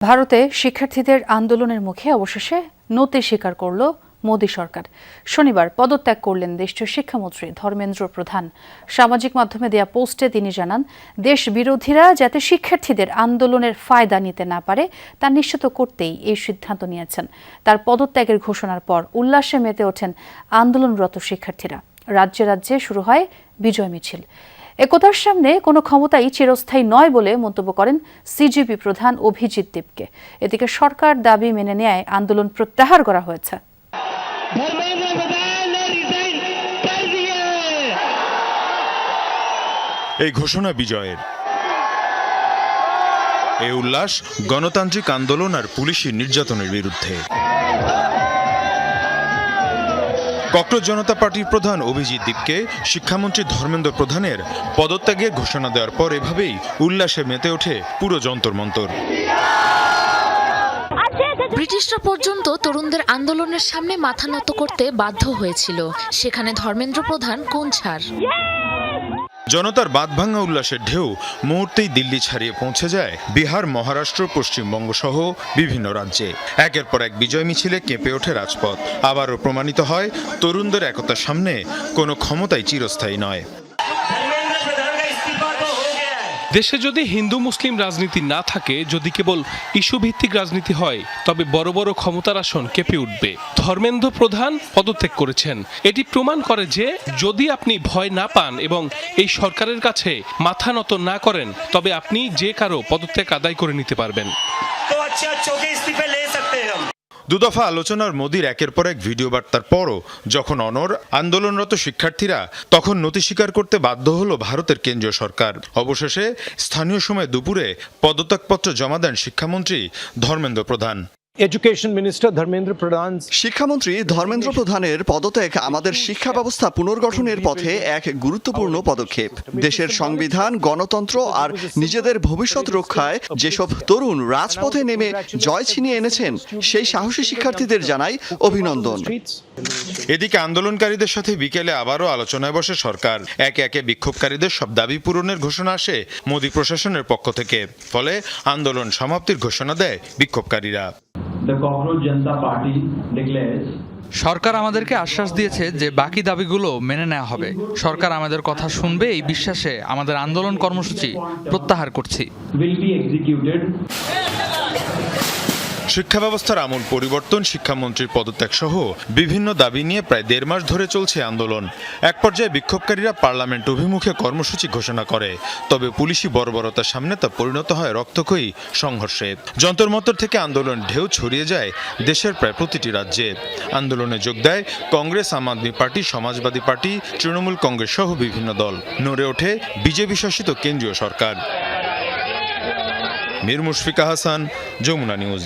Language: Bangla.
ভারতে শিক্ষার্থীদের আন্দোলনের মুখে অবশেষে নতি স্বীকার করল মোদী সরকার। শনিবার পদত্যাগ করলেন দেশটির শিক্ষামন্ত্রী ধর্মেন্দ্র প্রধান। সামাজিক মাধ্যমে দেয়া পোস্টে তিনি জানান, দেশ বিরোধীরা যাতে শিক্ষার্থীদের আন্দোলনের ফায়দা নিতে না পারে তা নিশ্চিত করতেই এই সিদ্ধান্ত নিয়েছেন। তার পদত্যাগের ঘোষণার পর উল্লাসে মেতে ওঠেন আন্দোলনরত শিক্ষার্থীরা। রাজ্যে রাজ্যে শুরু হয় বিজয় মিছিল। একতার সামনে কোনো ক্ষমতাই চিরস্থায়ী নয় বলে মন্তব্য করেন সিজিপি প্রধান অভিজিৎ দেবকে। এদিকে সরকার দাবি মেনে নেয় আন্দোলন প্রত্যাহার করা হয়েছে। এই ঘোষণা বিজয়ের। এই উল্লাস গণতান্ত্রিক আন্দোলন আর পুলিশি নির্যাতনের বিরুদ্ধে। ককরোচ জনতা পার্টির প্রধান অভিজিৎ দেবকে শিক্ষামন্ত্রী ধর্মেন্দ্র প্রধানের পদত্যাগের ঘোষণা দেওয়ার পর এভাবেই উল্লাসে মেতে ওঠে পুরো যন্তর মন্তর। ব্রিটিশরা পর্যন্ত তরুণদের আন্দোলনের সামনে মাথা নত করতে বাধ্য হয়েছিল, সেখানে ধর্মেন্দ্র প্রধান কোন ছাড়। জনতার বাঁধভাঙা উল্লাসের ঢেউ মুহূর্তেই দিল্লি ছাড়িয়ে পৌঁছে যায় বিহার, মহারাষ্ট্র, পশ্চিমবঙ্গ সহ বিভিন্ন রাজ্যে। একের পর এক বিজয় মিছিলে কেঁপে ওঠে রাজপথ। আবারও প্রমাণিত হয় তরুণদের একতার সামনে কোনো ক্ষমতাই চিরস্থায়ী নয়। দেশে যদি হিন্দু মুসলিম রাজনীতি না থাকে, যদি কেবল ইস্যু ভিত্তিক রাজনীতি হয়, তবে বড় বড় ক্ষমতার আসন কেঁপে উঠবে। ধর্মেন্দ্র প্রধান পদত্যাগ করেছেন। এটি প্রমাণ করে যে যদি আপনি ভয় না পান এবং এই সরকারের কাছে মাথা নত না করেন, তবে আপনি যে কারো পদত্যাগ আদায় করে নিতে পারবেন। দুদফা আলোচনার মোদির একের পর এক ভিডিও বার্তার পরও যখন অনড় আন্দোলনরত শিক্ষার্থীরা, তখন নতি স্বীকার করতে বাধ্য হলো ভারতের কেন্দ্রীয় সরকার। অবশেষে স্থানীয় সময় দুপুরে পদত্যাগপত্র জমা দেন শিক্ষামন্ত্রী ধর্মেন্দ্র প্রধান। শিক্ষামন্ত্রী ধর্মেন্দ্র প্রধানের পদত্যাগ আমাদের শিক্ষা ব্যবস্থা পুনর্গঠনের পথে এক গুরুত্বপূর্ণ পদক্ষেপ। দেশের সংবিধান, গণতন্ত্র আর নিজেদের ভবিষ্যৎ রক্ষায় যেসব তরুণ রাজপথে নেমে জয় ছিনিয়ে এনেছেন, সেই সাহসী শিক্ষার্থীদের জানাই অভিনন্দন। এদিকে আন্দোলনকারীদের সাথে বিকেলে আবারও আলোচনায় বসে সরকার। একে একে বিক্ষোভকারীদের সব দাবি পূরণের ঘোষণা আসে মোদী প্রশাসনের পক্ষ থেকে। ফলে আন্দোলন সমাপ্তির ঘোষণা দেয় বিক্ষোভকারীরা। সরকার আমাদেরকে আশ্বাস দিয়েছে যে বাকি দাবিগুলো মেনে নেওয়া হবে। সরকার আমাদের কথা শুনবে, এই বিশ্বাসে আমাদের আন্দোলন কর্মসূচি প্রত্যাহার করছি। শিক্ষা ব্যবস্থার আমূল পরিবর্তন, শিক্ষামন্ত্রীর পদত্যাগ সহ বিভিন্ন দাবি নিয়ে প্রায় ১.৫ মাস ধরে চলছে আন্দোলন। এক পর্যায়ে বিক্ষোভকারীরা পার্লামেন্ট অভিমুখে কর্মসূচি ঘোষণা করে। তবে পুলিশি বর্বরতার সামনে তা পরিণত হয় রক্তক্ষয়ী সংঘর্ষে। যন্তর মন্তর থেকে আন্দোলন ঢেউ ছড়িয়ে যায় দেশের প্রায় প্রতিটি রাজ্যে। আন্দোলনে যোগ দেয় কংগ্রেস, আম আদমি পার্টি, সমাজবাদী পার্টি, তৃণমূল কংগ্রেস সহ বিভিন্ন দল। নড়ে ওঠে বিজেপি শাসিত কেন্দ্রীয় সরকার। মীর মুশফিকা হাসান, যমুনা নিউজ।